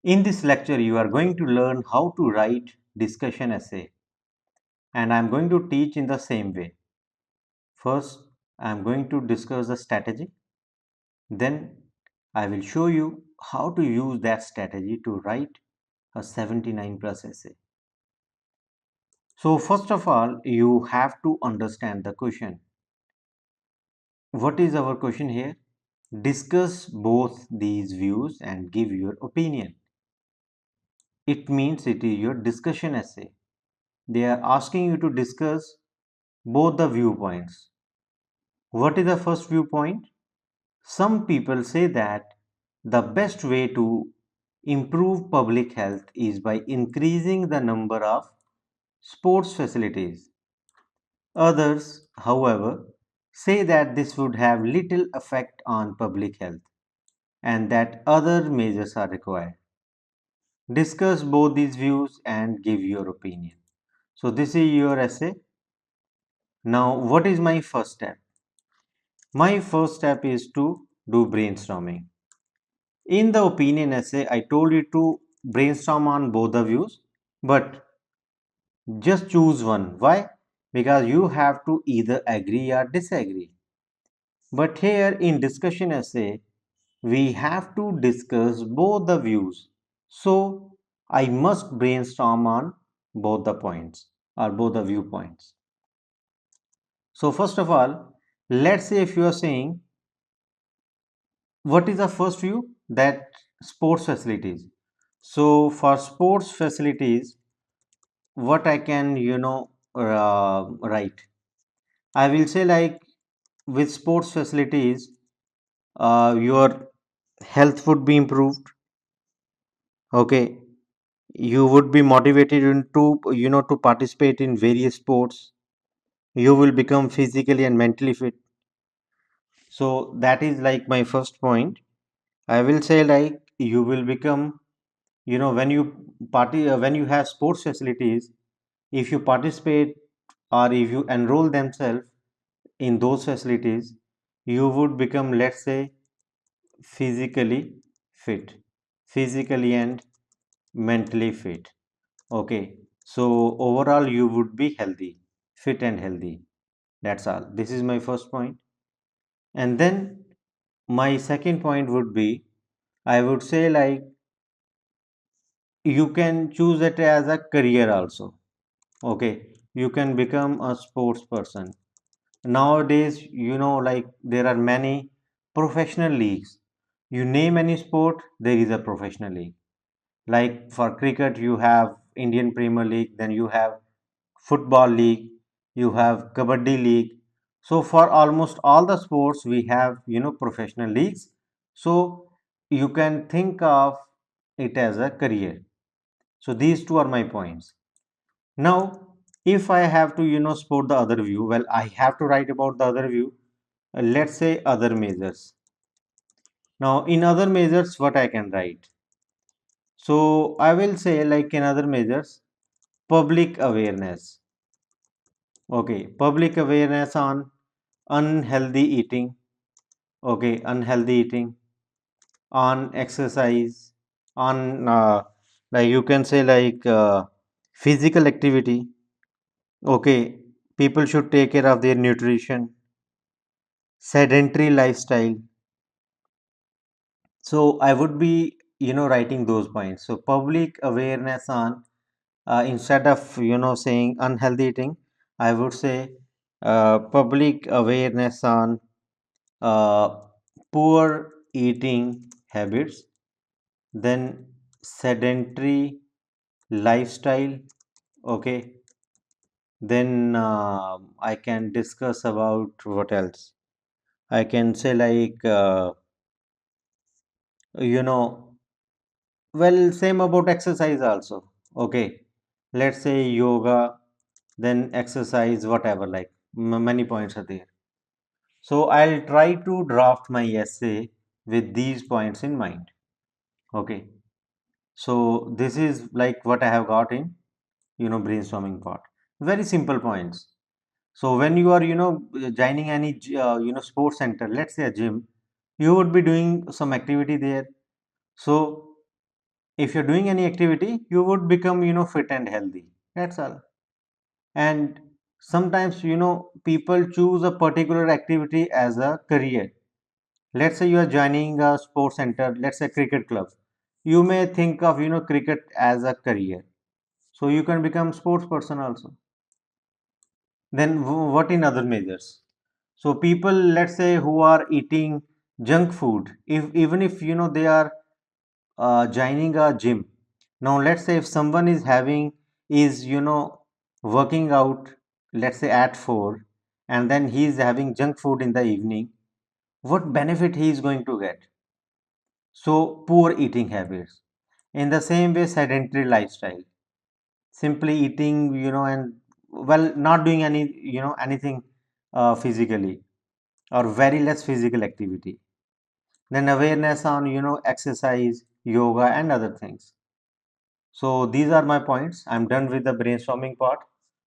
In this lecture, you are going to learn how to write discussion essay, and I am going to teach in the same way. First, I am going to discuss the strategy. Then, I will show you how to use that strategy to write a 79 plus essay. So, first of all, you have to understand the question. What is our question here? Discuss both these views and give your opinion. It means it is your discussion essay. They are asking you to discuss both the viewpoints. What is the first viewpoint? Some people say that the best way to improve public health is by increasing the number of sports facilities. Others, however, say that this would have little effect on public health and that other measures are required. Discuss both these views and give your opinion. So, this is your essay. Now, what is my first step? My first step is to do brainstorming. In the opinion essay, I told you to brainstorm on both the views, but just choose one. Why? Because you have to either agree or disagree. But here in discussion essay, we have to discuss both the views. So I must brainstorm on both the points or both the viewpoints. So first of all, let's say if you are saying what is the first view, that sports facilities. So for sports facilities, what I can write, I will say like with sports facilities, your health would be improved. Okay, you would be motivated into to participate in various sports. You will become physically and mentally fit. So that is like my first point. I will say like you will become, when you when you have sports facilities, if you participate or if you enroll themselves in those facilities, you would become, let's say, physically fit, physically and mentally fit. Okay, so overall you would be healthy, fit and healthy. That's all. This is my first point. And then my second point would be, I would say like you can choose it as a career also. Okay, you can become a sports person. Nowadays, like there are many professional leagues. You name any sport, there is a professional league. Like for cricket, you have Indian Premier League, then you have football league, you have kabaddi league. So for almost all the sports, we have professional leagues. So you can think of it as a career. So these two are my points. Now, if I have to, support the other view, well, I have to write about the other view. Let's say other measures. Now, in other measures, what I can write? So, I will say like in other measures, public awareness. Okay, public awareness on unhealthy eating. Okay, unhealthy eating, on exercise, on like you can say like physical activity. Okay, people should take care of their nutrition, sedentary lifestyle. So I would be writing those points. So public awareness on, instead of saying unhealthy eating, I would say public awareness on uh, poor eating habits, then sedentary lifestyle. Okay, then I can discuss about what else. I can say like you know well, same about exercise also. Okay, let's say yoga, then exercise, whatever, like many points are there. So I'll try to draft my essay with these points in mind. Okay, so this is like what I have got in brainstorming part. Very simple points. So when you are joining any sports center, let's say a gym, you would be doing some activity there. So if you're doing any activity, you would become, fit and healthy. That's all. And sometimes, people choose a particular activity as a career. Let's say you are joining a sports center, let's say cricket club. You may think of, cricket as a career. So you can become sports person also. Then what in other measures? So people, let's say, who are eating junk food, if even if they are joining a gym. Now let's say if someone is having is working out, let's say at 4, and then he is having junk food in the evening, what benefit he is going to get? So poor eating habits. In the same way, sedentary lifestyle, simply eating, and well, not doing any, anything physically, or very less physical activity. Then awareness on, exercise, yoga, and other things. So these are my points. I'm done with the brainstorming part.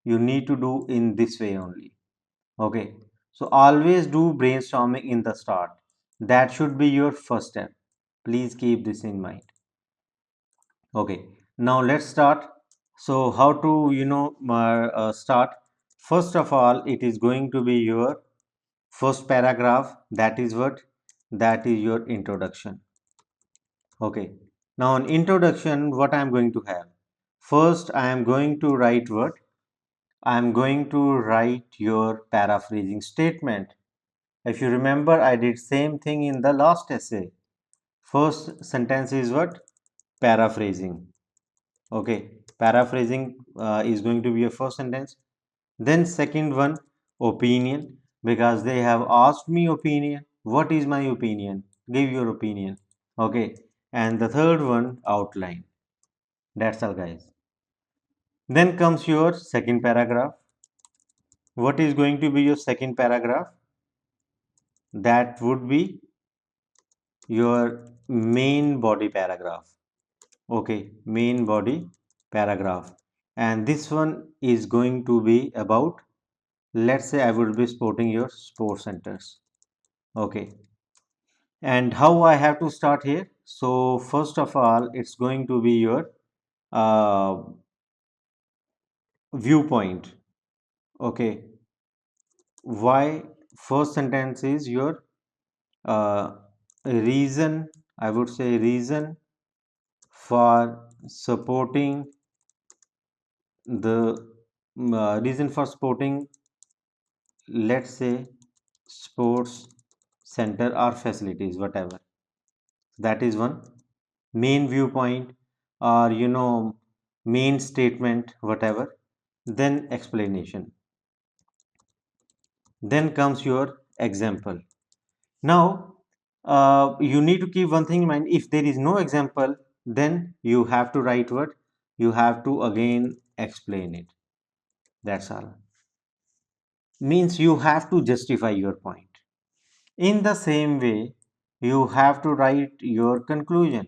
You need to do in this way only. Okay. So always do brainstorming in the start. That should be your first step. Please keep this in mind. Okay. Now let's start. So how to, start? First of all, it is going to be your first paragraph. That is what? That is your introduction. Okay. Now in introduction, what I am going to have? First, I am going to write what? I am going to write your paraphrasing statement. If you remember, I did same thing in the last essay. First sentence is what? Paraphrasing. Okay. Paraphrasing is going to be your first sentence. Then second one, opinion, because they have asked me opinion. What is my opinion? Give your opinion. Okay. And the third one, outline. That's all, guys. Then comes your second paragraph. What is going to be your second paragraph? That would be your main body paragraph. Okay, main body paragraph. And this one is going to be about, let's say I would be supporting your sports centers. Okay. And how I have to start here? So first of all, it's going to be your uh, viewpoint. Okay. Why? First sentence is your uh, reason, I would say reason for supporting the reason for supporting, let's say, sports center or facilities, whatever. That is one main viewpoint, or main statement, whatever. Then explanation. Then comes your example. Now, you need to keep one thing in mind. If there is no example, then you have to write what? You have to again explain it. That's all. Means you have to justify your point. In the same way, you have to write your conclusion.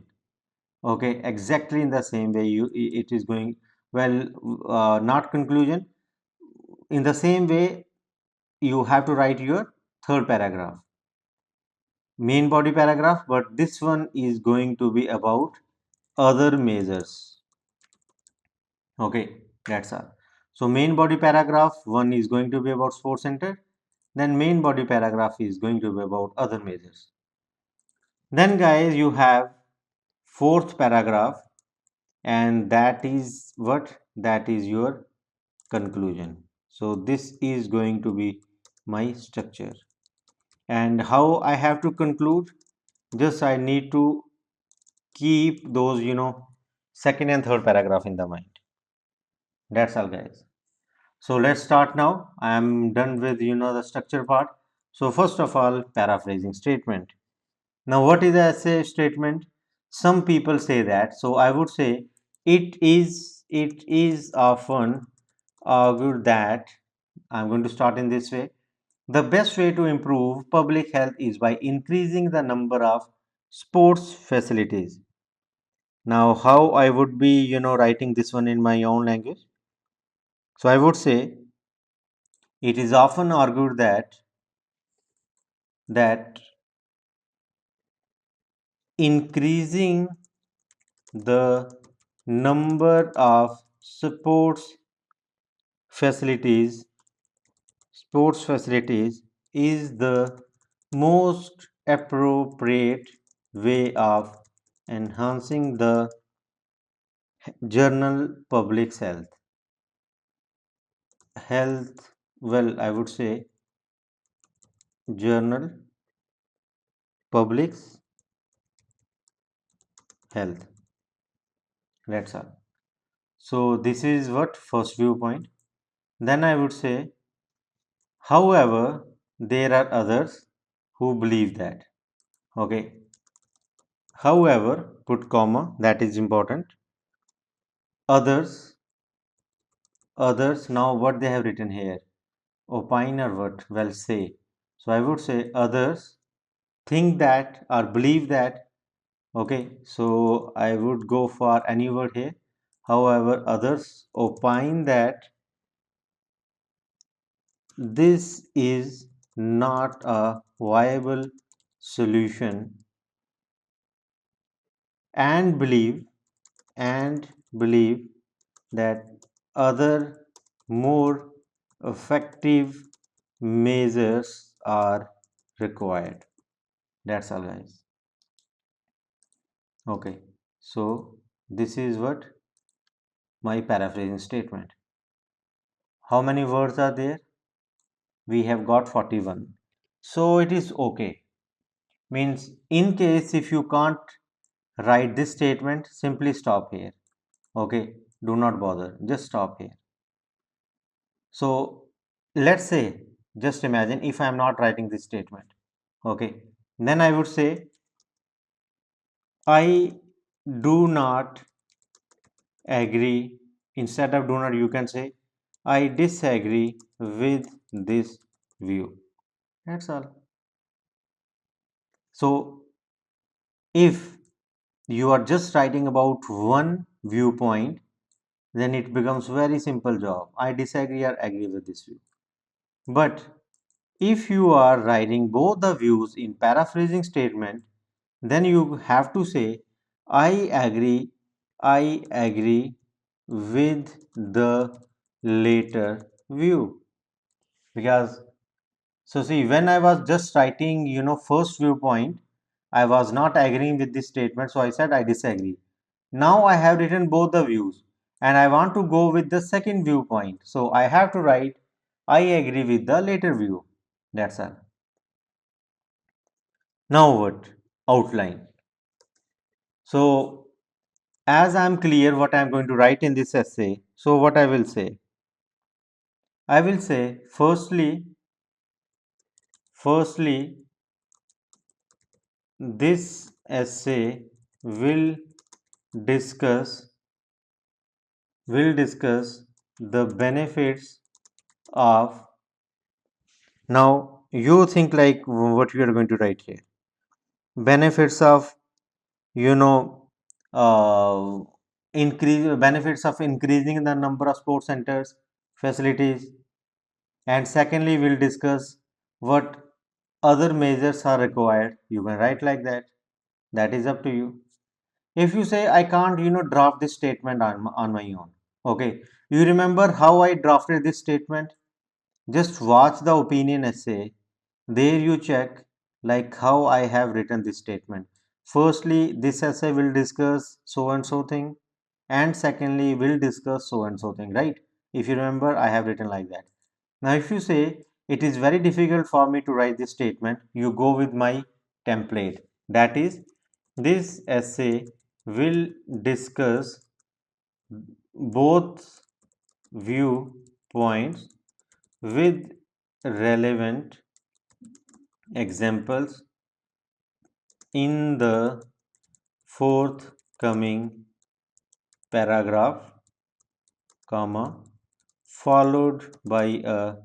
Okay, exactly in the same way it is going, well, not conclusion. In the same way, you have to write your third paragraph. Main body paragraph, but this one is going to be about other measures. Okay, that's all. So main body paragraph one is going to be about sports center, then main body paragraph is going to be about other measures. Then guys, you have fourth paragraph, and that is what? That is your conclusion. So this is going to be my structure. And how I have to conclude? Just I need to keep those, second and third paragraph in the mind. That's all, guys. So let's start now. I am done with, the structure part. So first of all, paraphrasing statement. Now, what is the essay statement? Some people say that. So I would say it is often argued that, I'm going to start in this way. The best way to improve public health is by increasing the number of sports facilities. Now, how I would be, writing this one in my own language? So I would say it is often argued that increasing the number of facilities sports facilities is the most appropriate way of enhancing the journal public health, well, I would say journal public's health. That's all. So this is what first viewpoint. Then I would say, however, there are others who believe that. Okay. However, put comma, that is important. Others, now what they have written here, opine or what? Well, say. So I would say others think that or believe that. Okay, so I would go for any word here. However, others opine that this is not a viable solution and believe that other more effective measures are required. That's all, guys. Okay, so this is what my paraphrasing statement. How many words are there? We have got 41. So it is okay. Means in case if you can't write this statement, simply stop here. Okay, do not bother, just stop here. So let's say, just imagine if I am not writing this statement. Okay, then I would say I do not agree. Instead of do not, you can say I disagree with this view. That's all. So if you are just writing about one viewpoint, then it becomes very simple job. I disagree or agree with this view. But if you are writing both the views in paraphrasing statement, then you have to say I agree with the later view. Because so see, when I was just writing, first viewpoint, I was not agreeing with this statement, so I said I disagree. Now I have written both the views and I want to go with the second viewpoint, so I have to write I agree with the later view. That's all. Now what? Outline. So as I am clear what I am going to write in this essay, so what I will say? I will say firstly, this essay will discuss the benefits of. Now you think like what we are going to write here. Benefits of, you know uh, increase benefits of increasing the number of sports centers facilities, and secondly we'll discuss what other measures are required. You can write like that. That is up to you. If you say I can't draft this statement on my own, okay, you remember how I drafted this statement? Just watch the opinion essay. There you check like how I have written this statement. Firstly, this essay will discuss so and so thing, and secondly, will discuss so and so thing, right? If you remember, I have written like that. Now, if you say it is very difficult for me to write this statement, you go with my template. That is, this essay will discuss both viewpoints with relevant examples in the forthcoming paragraph, comma, followed by a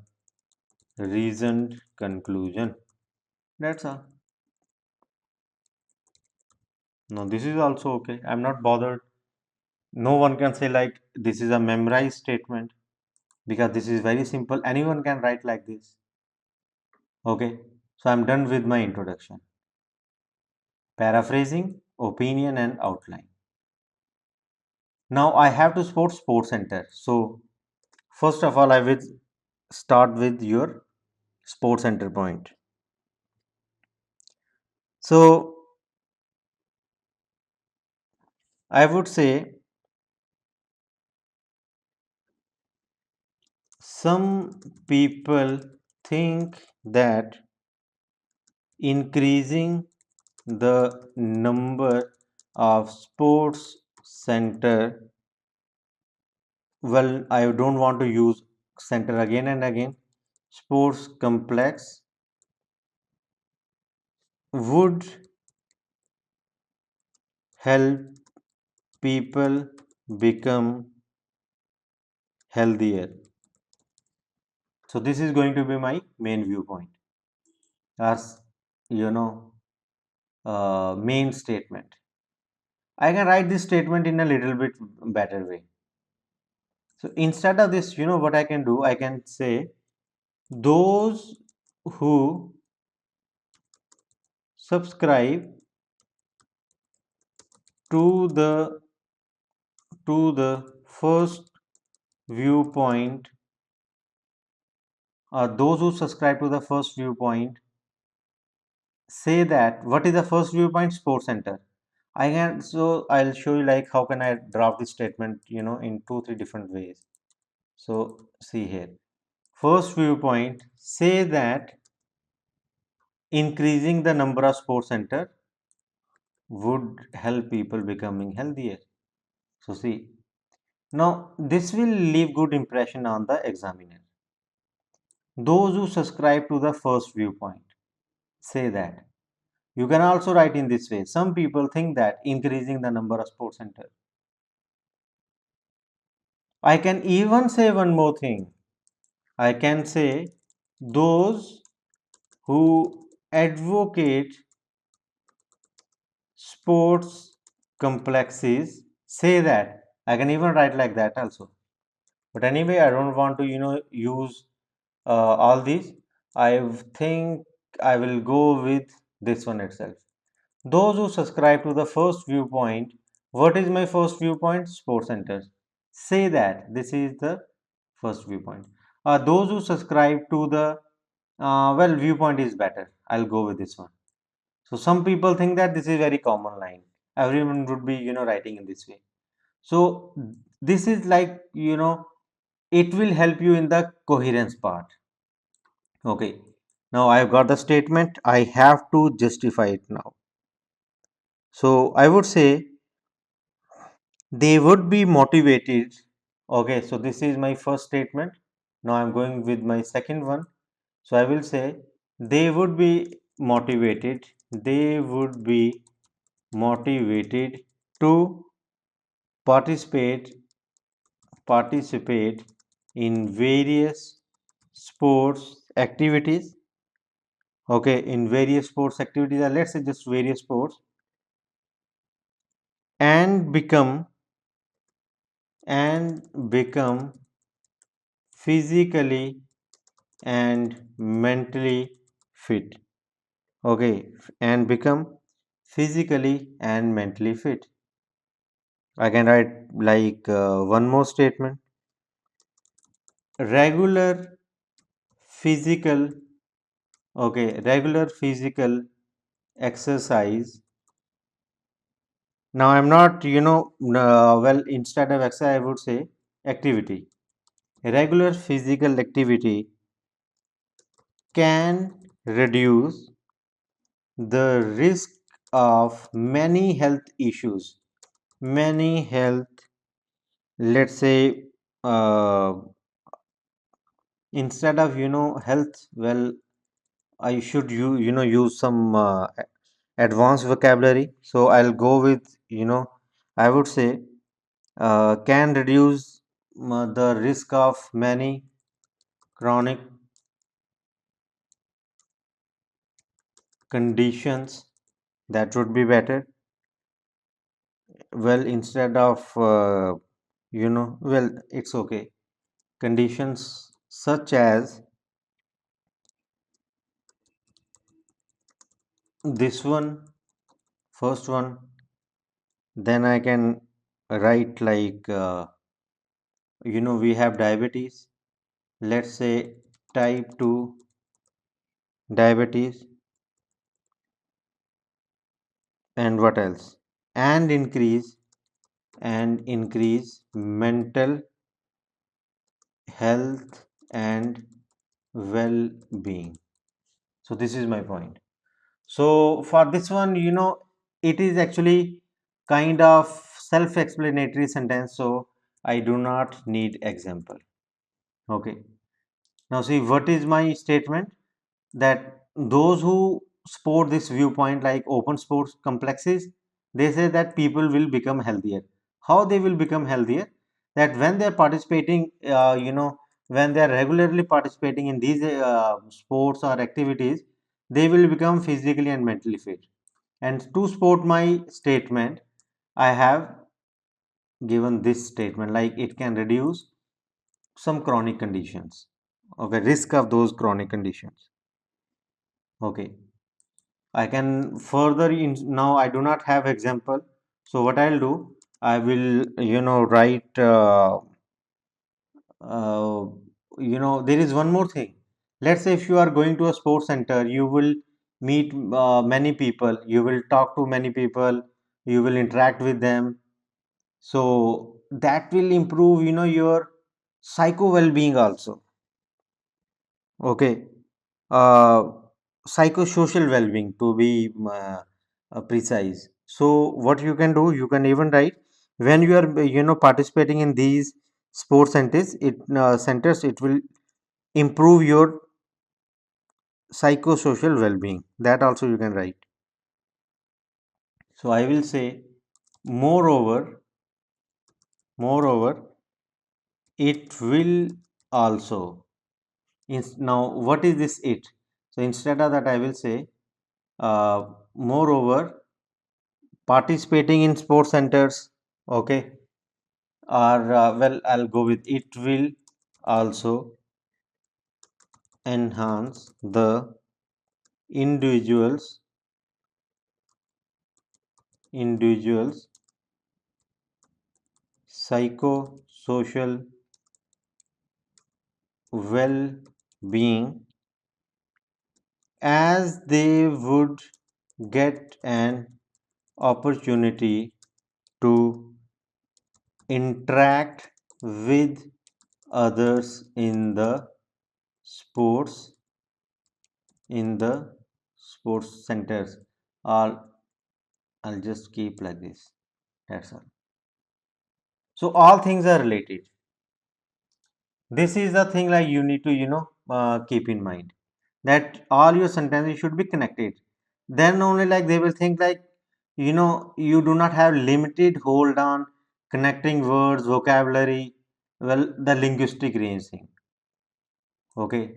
reasoned conclusion. That's all. Now this is also okay. I'm not bothered. No one can say like this is a memorized statement, because this is very simple. Anyone can write like this. Okay. So I'm done with my introduction. Paraphrasing, opinion and outline. Now I have to sports center. So first of all, I will start with your sports center point. So I would say some people think that increasing the number of sports center, well, I don't want to use center again and again, sports complex would help people become healthier. So this is going to be my main viewpoint as you know main statement. I can write this statement in a little bit better way. So instead of this, what I can do? I can say those who subscribe to the first viewpoint, or those who subscribe to the first viewpoint, say that what is the first viewpoint? Sports center. I can, so I'll show you like how can I draft this statement, in 2 3 different ways. So see here, first viewpoint say that increasing the number of sports center would help people becoming healthier. So see, now this will leave good impression on the examiner. Those who subscribe to the first viewpoint say that. You can also write in this way. Some people think that increasing the number of sports center. I can even say one more thing. I can say those who advocate sports complexes say that. I can even write like that also. But anyway, I don't want to use all these. I think I will go with this one itself. Those who subscribe to the first viewpoint, what is my first viewpoint? Sports centers. Say that this is the first viewpoint. Those who subscribe to the well, viewpoint is better. I'll go with this one. So some people think that this is very common line. Everyone would be writing in this way. So this is like it will help you in the coherence part. Okay. Now I've got the statement. I have to justify it now. So I would say they would be motivated. Okay, so this is my first statement. Now I'm going with my second one. So I will say they would be motivated. They would be motivated to participate participate in various sports activities. Okay, in various sports activities, or let's say just various sports, and become physically and mentally fit. Okay, and become physically and mentally fit. I can write like one more statement. Regular physical, regular physical exercise. Now I'm not, well, instead of exercise, I would say activity. Regular physical activity can reduce the risk of many health issues. Many health, let's say, instead of health, well, I should use some advanced vocabulary. So I'll go with I would say can reduce the risk of many chronic conditions. That would be better. Well, instead of well, it's okay. Conditions such as this one, first one, then I can write like we have diabetes. Let's say type 2 diabetes, and what else? And increase mental health and well-being. So this is my point. So for this one, it is actually kind of self-explanatory sentence, so I do not need example. Okay. Now see, what is my statement? That those who support this viewpoint, like open sports complexes, they say that people will become healthier. How they will become healthier? That when they are participating, when they are regularly participating in these sports or activities, they will become physically and mentally fit. And to support my statement, I have given this statement, like it can reduce some chronic conditions. Okay, risk of those chronic conditions. Okay, I can further in now. I do not have example, so what I'll do, I will write. Uh, there is one more thing. Let's say if you are going to a sports center, you will meet many people. You will talk to many people. You will interact with them. So that will improve your psycho well-being also. Okay. uh, Psychosocial well-being, to be precise. So what you can do, you can even write, when you are participating in these sports centers, it will improve your psychosocial well-being. That also you can write. So I will say, moreover it will also, now what is this it? So instead of that, I will say, moreover, participating in sports centers, okay, or well, I'll go with, it will also enhance the individuals psychosocial well-being, as they would get an opportunity to interact with others sports in the sports centers. Or I'll just keep like this. That's all. So all things are related. This is the thing, like you need to keep in mind that all your sentences should be connected. Then only, like, they will think like you do not have limited hold on connecting words, vocabulary, well, the linguistic range thing. Okay.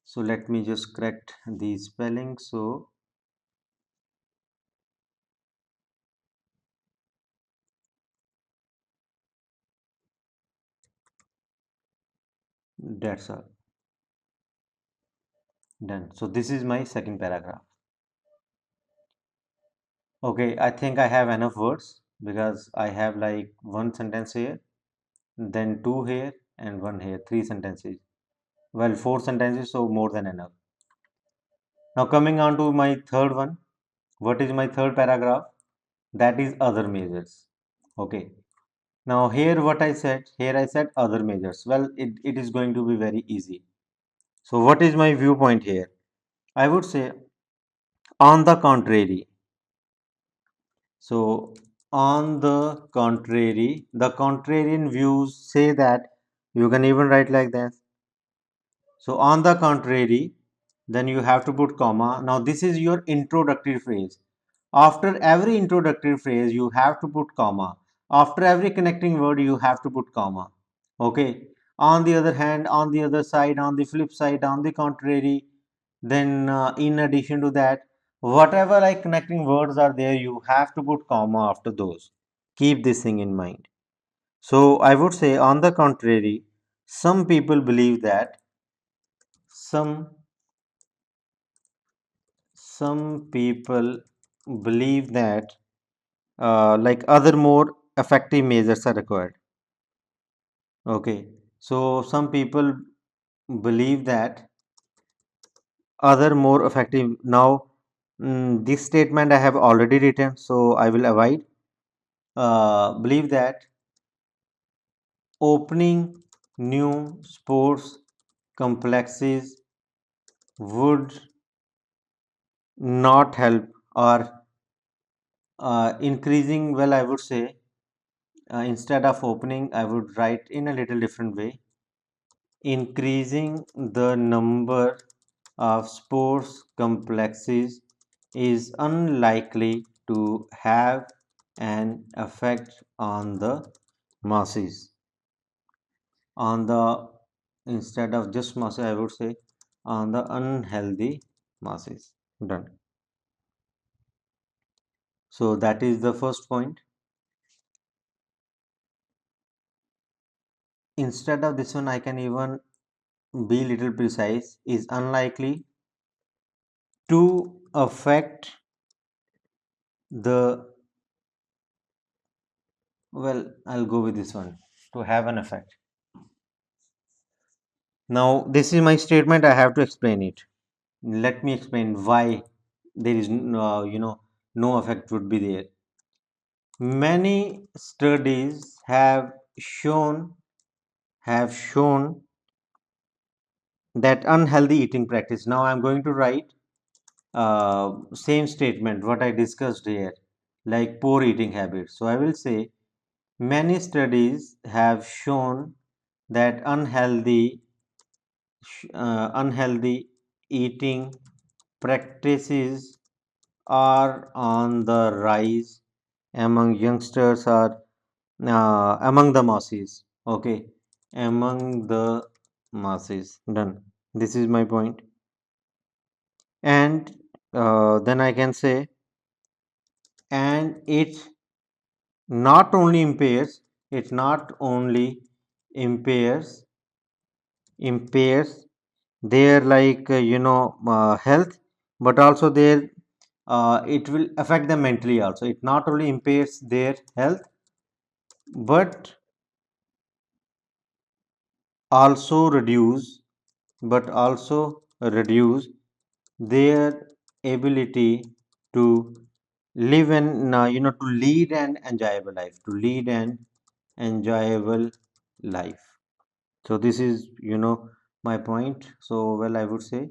So let me just correct the spelling. So that's all done. So this is my second paragraph. Okay, I think I have enough words, because I have like one sentence here, then two here, and one here, three sentences. Well, four sentences, so more than enough. Now coming on to my third one. What is my third paragraph? That is other measures. Okay. Now here what I said, here I said other measures. Well, it is going to be very easy. So what is my viewpoint here? I would say, on the contrary. So on the contrary, the contrarian views say that, you can even write like that. So on the contrary, then you have to put comma. Now this is your introductory phrase. After every introductory phrase, you have to put comma. After every connecting word, you have to put comma. Okay. On the other hand, on the other side, on the flip side, on the contrary, then in addition to that, whatever like connecting words are there, you have to put comma after those. Keep this thing in mind. So I would say, on the contrary, some people believe that, some some people believe that, like other more effective measures are required. Okay, so some people believe that other more effective. Now, this statement I have already written, so I will avoid. Believe that opening new sports complexes would not help, or increasing, well, I would say, instead of opening, I would write in a little different way. Increasing the number of sports complexes is unlikely to have an effect on the masses. On the, instead of just masses, I would say on the unhealthy masses. Done. So that is the first point. Instead of this one, I can even be little precise. Is unlikely to affect the, well, I'll go with this one, to have an effect. Now this is my statement, I have to explain it. Let me explain why there is no effect would be there. Many studies have shown that unhealthy eating practice. Now I'm going to write same statement what I discussed here, like poor eating habits. So I will say many studies have shown that unhealthy eating practices are on the rise among youngsters, or among the masses. Okay, among the masses. Done. This is my point. And then I can say, and it not only impairs impairs their, like, health, but also their, it will affect them mentally also. It not only impairs their health, but also reduce but also reduce their ability to live and, to lead an enjoyable life. So this is, my point. So, well, I would say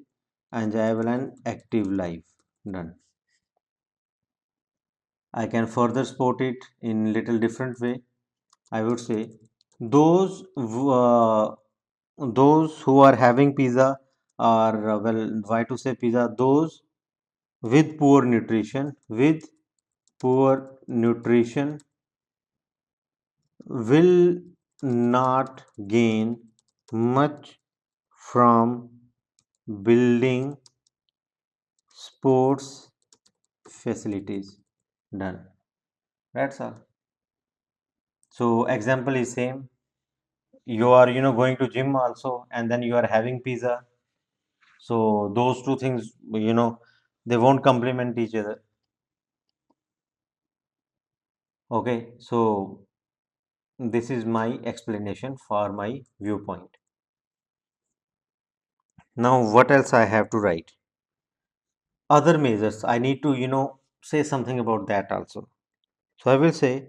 enjoyable and active life. Done. I can further support it in little different way. I would say those those who are having pizza, or well, why to say pizza, those with poor nutrition will not gain much from building sports facilities. Done. That's all. So example is same. You are, going to gym also, and then you are having pizza. So those two things, they won't complement each other. Okay. So this is my explanation for my viewpoint. Now what else I have to write? Other measures. I need to, say something about that also. So I will say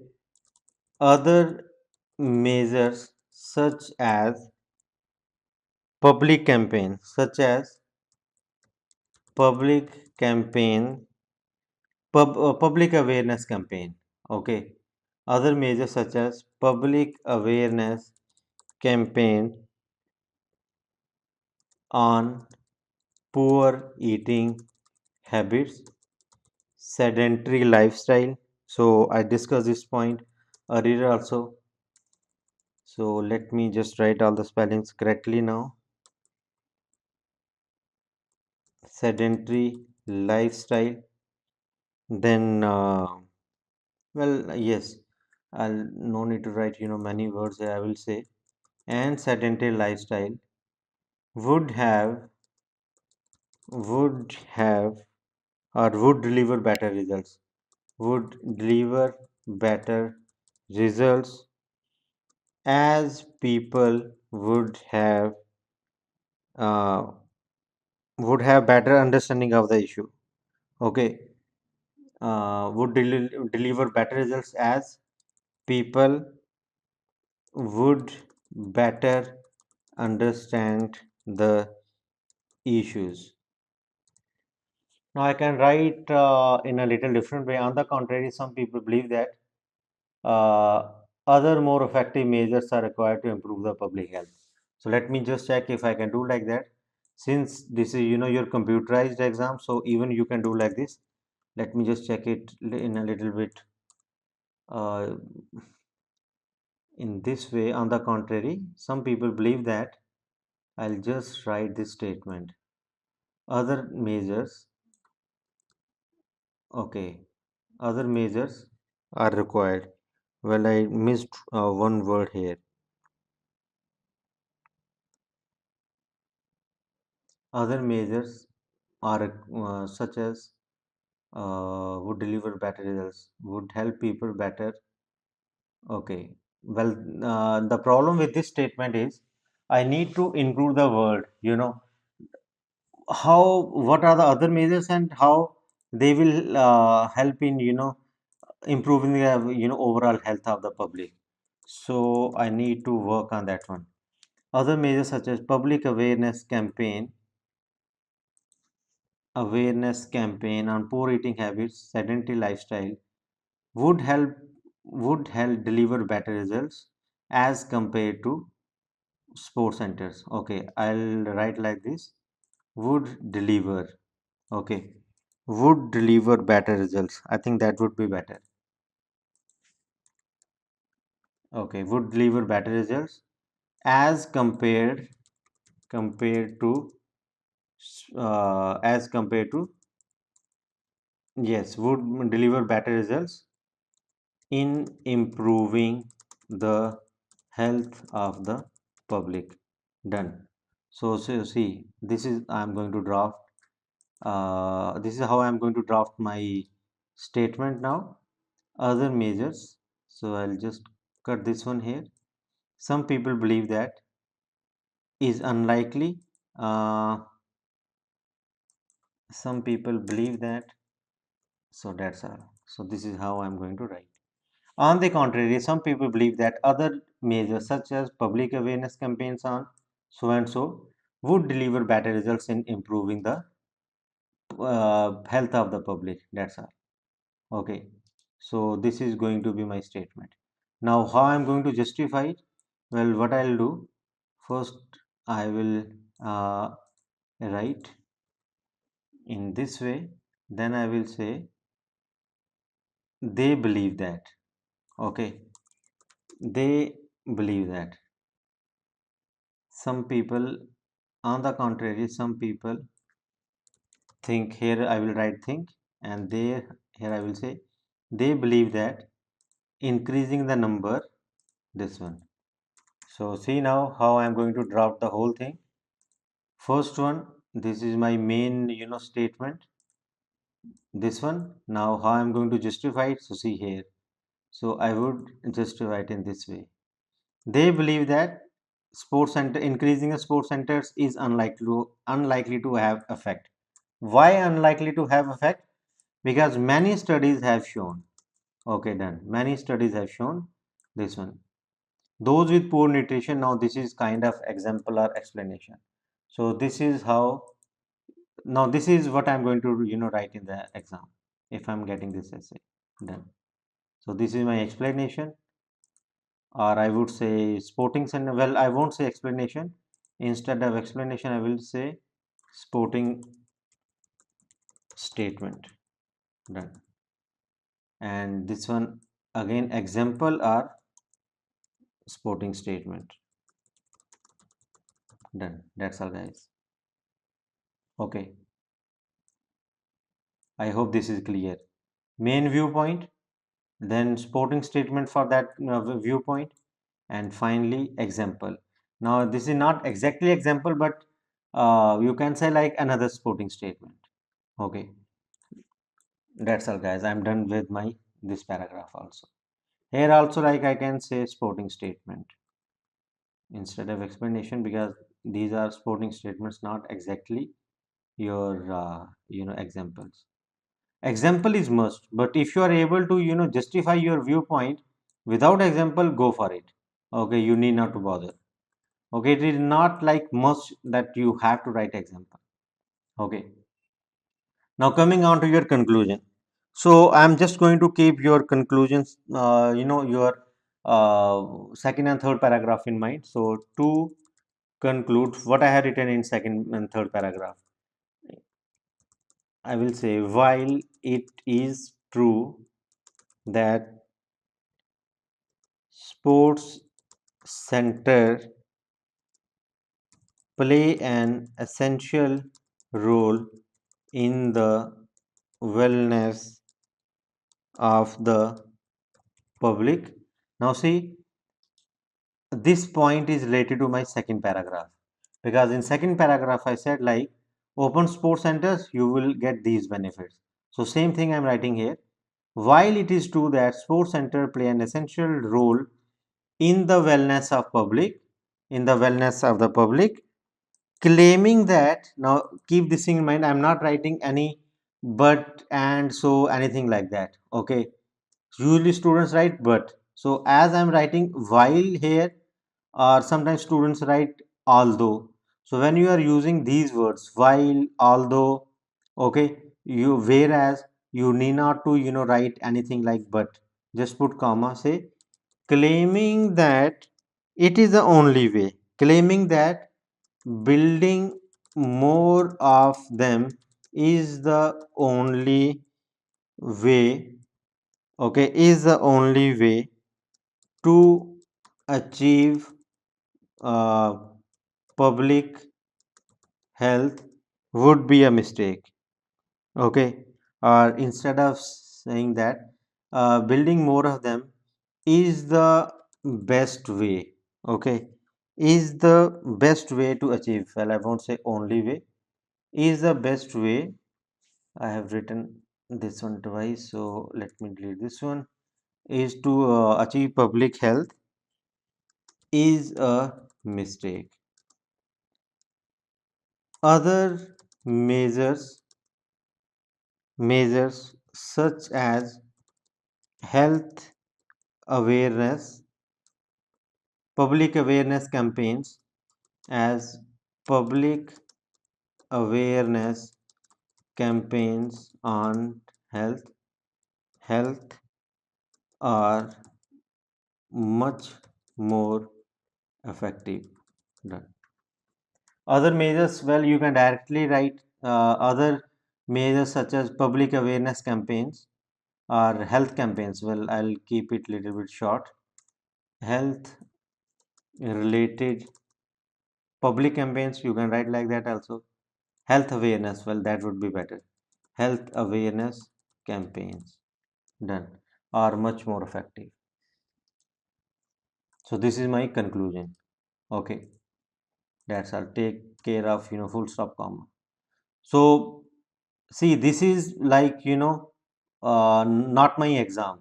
other measures public campaign, such as public campaign, public awareness campaign. Okay. Other measures such as public awareness campaign on poor eating habits, sedentary lifestyle. So I discussed this point earlier also. So let me just write all the spellings correctly now. Sedentary lifestyle. Then, well, yes, I'll no need to write, many words there, I will say. And sedentary lifestyle would have, would have, or would deliver better results. Would deliver better results as people uh, would have better understanding of the issue. Okay, deliver better results as people would better understand the issues. Now I can write in a little different way. On the contrary, some people believe that uh, other more effective measures are required to improve the public health. So let me just check if I can do like that. Since this is your computerized exam, so even you can do like this. Let me just check it in a little bit uh, in this way. On the contrary, some people believe that I'll just write this statement. Other measures, okay, other measures are required. Well, I missed one word here. Other measures are such as would deliver better results, would help people better. Okay. Well, the problem with this statement is I need to include the word, how, what are the other measures and how they will help in, improving the, overall health of the public. So I need to work on that one. Other measures such as public awareness campaign on poor eating habits, sedentary lifestyle would help would help deliver better results as compared to sports centers. Okay, I'll write like this. Would deliver. Okay, would deliver better results. I think that would be better. Okay, would deliver better results as compared to yes, would deliver better results in improving the health of the public. Done. So see, this is I'm going to draft this is how I'm going to draft my statement now. Other measures, so I'll just cut this one here. Some people believe that is unlikely. Some people believe that, so that's all. So this is how I'm going to write. On the contrary, some people believe that other measures such as public awareness campaigns on so and so would deliver better results in improving the health of the public. That's all. Okay. So this is going to be my statement. Now how I'm going to justify it? Well, what I'll do first, I will uh, write in this way. Then I will say they believe that. Okay. They believe that. Some people, on the contrary, some people think, here I will write think, and there here I will say they believe that increasing the number, this one. So see now how I am going to draft the whole thing. First one, this is my main statement. This one, now how I am going to justify it. So see here. So I would justify it in this way. They believe that sports center increasing the sports centers is unlikely to have effect. Why unlikely to have effect? Because many studies have shown. Okay, done. Many studies have shown this one. Those with poor nutrition, now this is kind of example or explanation. So this is how, now this is what I'm going to write in the exam if I'm getting this essay done. So this is my explanation, or I would say sporting center. Well, I won't say explanation. Instead of explanation, I will say sporting statement. Done. And this one again, example or sporting statement. Done. That's all, guys. Okay. I hope this is clear. Main viewpoint, then sporting statement for that viewpoint, and finally example. Now this is not exactly example, but you can say like another sporting statement. Okay, that's all, guys. I'm done with my this paragraph also. Here also, like, I can say sporting statement instead of explanation, because these are sporting statements, not exactly your examples. Example is must, but if you are able to justify your viewpoint without example, go for it. Okay, you need not to bother. Okay, it is not like must that you have to write example. Okay, now coming on to your conclusion. So I'm just going to keep your conclusions, your second and third paragraph in mind. So to conclude what I have written in second and third paragraph, I will say, while it is true that sports center play an essential role in the wellness of the public. Now see, this point is related to my second paragraph, because in second paragraph I said, like, open sports centers you will get these benefits. So same thing I'm writing here. While it is true that sports center play an essential role in the wellness of public, claiming that, now keep this in mind, I'm not writing any but and so anything like that. Okay, usually students write but, so as I'm writing while here, or sometimes students write although. So when you are using these words, while, although, okay, you, whereas, you need not to write anything like but, just put comma, say claiming that it is the only way, claiming that building more of them is the only way, okay, is the only way to achieve uh, public health would be a mistake. Okay, or instead of saying that building more of them is the best way. Okay, is the best way to achieve, well, I won't say only way, is the best way. I have written this one twice, so let me delete this one. Is to achieve public health is a mistake. Other measures such as health awareness, public awareness campaigns, as public awareness campaigns on health are much more effective. Done. Other measures, well, you can directly write other measures such as public awareness campaigns or health campaigns. Well, I'll keep it little bit short. Health related public campaigns, you can write like that also. Health awareness, well, that would be better. Health awareness campaigns, done, are much more effective. So this is my conclusion. Okay, that's all. Take care of full stop comma. So see, this is like not my exam,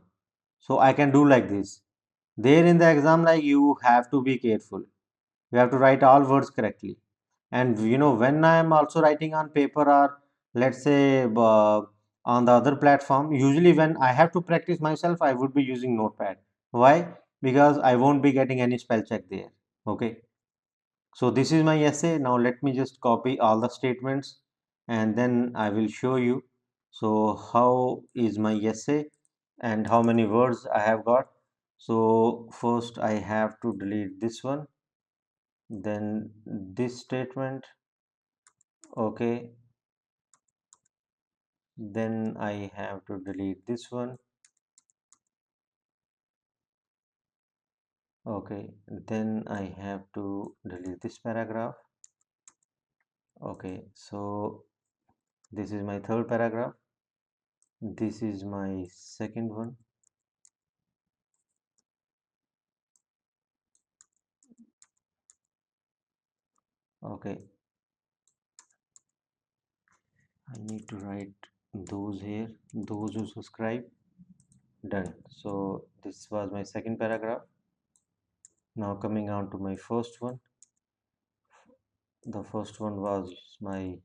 so I can do like this. There in the exam, like, you have to be careful, you have to write all words correctly. And when I am also writing on paper, or let's say on the other platform, usually when I have to practice myself, I would be using notepad. Why? Because I won't be getting any spell check there. Okay, so this is my essay. Now let me just copy all the statements and then I will show you. So how is my essay and how many words I have got. So first I have to delete this one, then this statement. Okay, then I have to delete this one. Okay, then I have to delete this paragraph. Okay, so this is my third paragraph. This is my second one. Okay, I need to write those here, those who subscribe. Done. So this was my second paragraph. Now coming on to my first one. The first one was my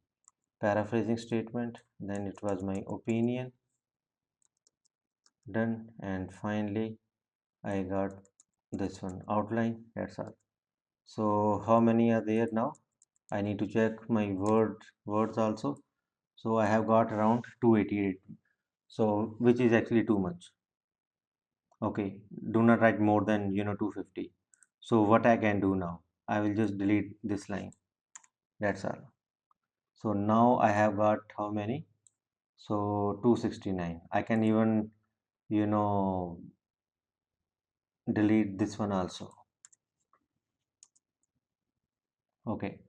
paraphrasing statement, then it was my opinion. Done. And finally I got this one, outline. That's all. So how many are there now? I need to check my words also. So I have got around 288. So which is actually too much. Okay, do not write more than 250. So what I can do now? I will just delete this line. That's all. So now I have got how many? So 269. I can even you know delete this one also. Okay.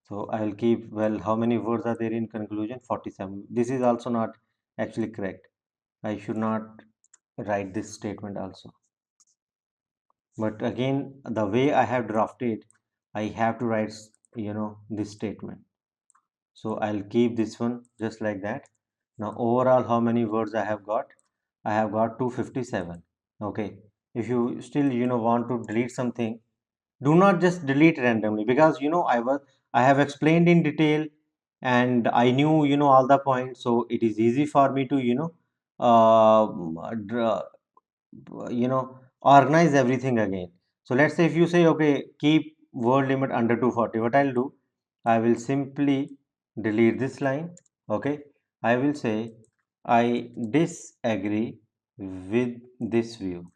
So I will keep, well, how many words are there in conclusion? 47. This is also not actually correct. I should not write this statement also. But again, the way I have drafted, I have to write, this statement. So I'll keep this one just like that. Now overall, how many words I have got? I have got 257. Okay. If you still, want to delete something, do not just delete randomly, because I have explained in detail and I knew all the points, so it is easy for me to organize everything again. So let's say if you say, okay, keep word limit under 240, what I'll do, I will simply delete this line. Okay, I will say I disagree with this view,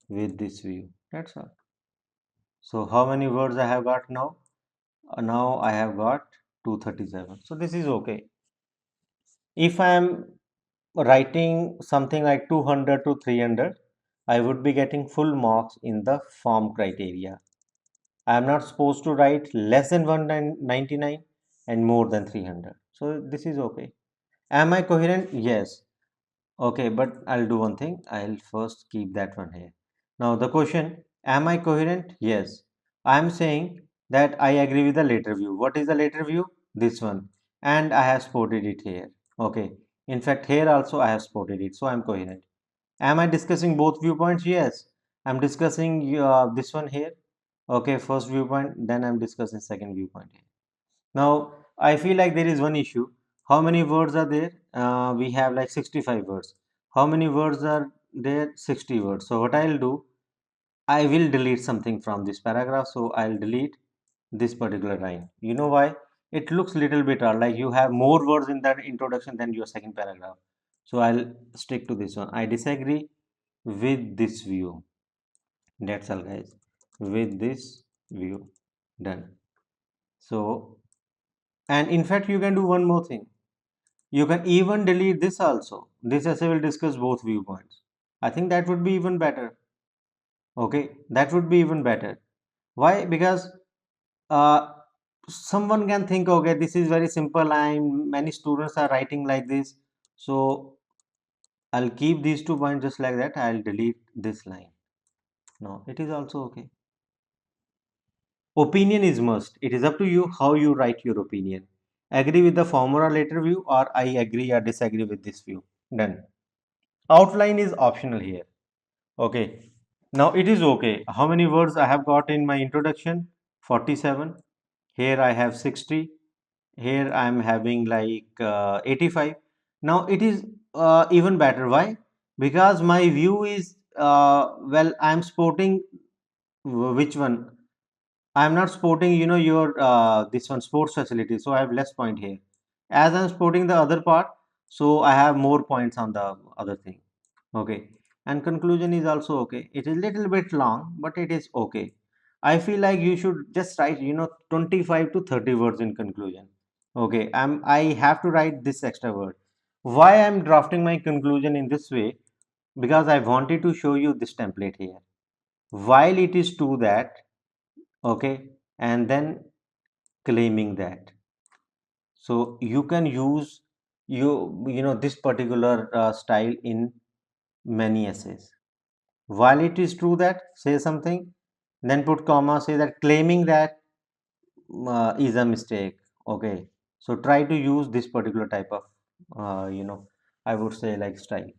that's all. So how many words I have got now? Now I have got 237. So this is okay. If I am writing something like 200 to 300, I would be getting full marks in the form criteria. I am not supposed to write less than 199 and more than 300. So this is okay. Am I coherent? Yes. Okay, but I'll do one thing. I'll first keep that one here. Now the question, am I coherent? Yes. I'm saying that I agree with the later view. What is the later view? This one. And I have spotted it here. Okay. In fact, here also I have spotted it. So I'm coherent. Am I discussing both viewpoints? Yes. I'm discussing this one here. Okay, first viewpoint. Then I'm discussing second viewpoint here. Now, I feel like there is one issue. How many words are there? We have like 65 words. How many words are there? 60 words. So what I'll do, I will delete something from this paragraph. So I'll delete this particular line. You know why? It looks little bit odd, like you have more words in that introduction than your second paragraph. So I'll stick to this one. I disagree with this view. That's all, guys. With this view. Done. So, and in fact, you can do one more thing. You can even delete this also. This essay will discuss both viewpoints. I think that would be even better. Okay, that would be even better. Why? Because uh, someone can think, okay, this is very simple and many students are writing like this. So I'll keep these 2 points just like that. I'll delete this line. No, it is also okay. Opinion is must. It is up to you how you write your opinion. Agree with the former or later view, or I agree or disagree with this view. Done. Outline is optional here. Okay. Now it is okay. How many words I have got in my introduction? 47. Here I have 60. Here I am having like 85. Now it is even better. Why? Because my view is, well, I am sporting which one? I am not sporting, your this one sports facility. So I have less point here. As I am sporting the other part, so I have more points on the other thing. Okay. And conclusion is also okay. It is little bit long, but it is okay. I feel like you should just write, 25 to 30 words in conclusion. Okay. I have to write this extra word. Why I'm drafting my conclusion in this way? Because I wanted to show you this template here. While it is to that, okay, and then claiming that. So you can use this particular style in many essays. While it is true that, say something, then put comma, say that claiming that is a mistake. Okay, so try to use this particular type of I would say like style.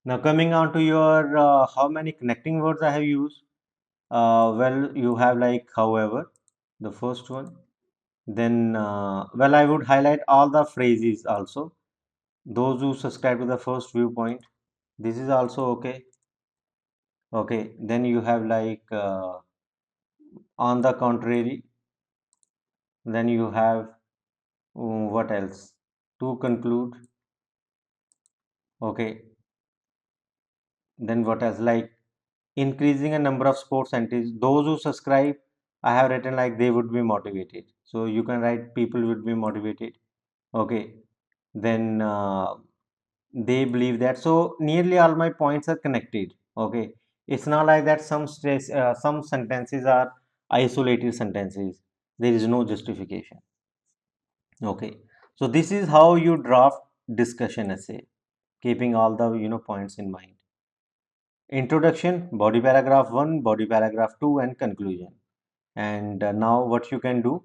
Now coming on to your how many connecting words I have used. Well, you have like however, the first one. Then, well, I would highlight all the phrases also. Those who subscribe to the first viewpoint, this is also okay. Okay, then you have like on the contrary. Then you have what else? To conclude. Okay, then what else? Like increasing a number of sports entities. Those who subscribe, I have written like they would be motivated. So you can write people would be motivated. Okay, then they believe that. So nearly all my points are connected. Okay, it's not like that some sentences are isolated sentences. There is no justification. Okay, so this is how you draft discussion essay, keeping all the points in mind. Introduction, body paragraph 1, body paragraph 2, and conclusion. And now what you can do,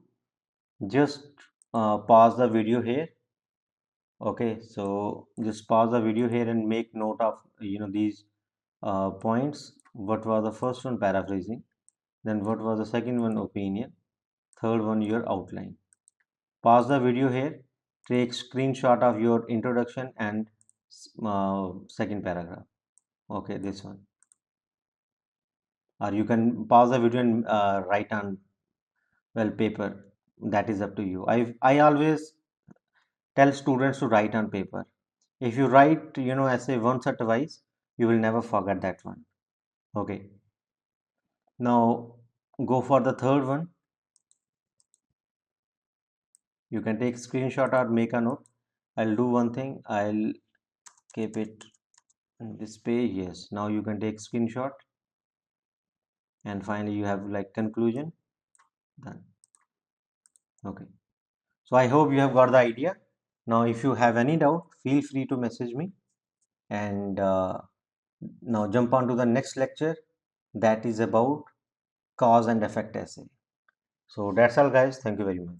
just pause the video here. Okay, so just pause the video here and make note of these points. What was the first one? Paraphrasing. Then what was the second one? Opinion. Third one, your outline. Pause the video here. Take screenshot of your introduction and second paragraph. Okay, this one. Or you can pause the video and write on paper. That is up to you. I always tell students to write on paper. If you write essay once or twice, you will never forget that one. Okay, now go for the third one. You can take screenshot or make a note. I'll do one thing. I'll keep it in this page. Yes, now you can take screenshot, and finally you have like conclusion. Done. Okay, so I hope you have got the idea. Now if you have any doubt, feel free to message me. And now jump on to the next lecture, that is about cause and effect essay. So that's all guys, thank you very much.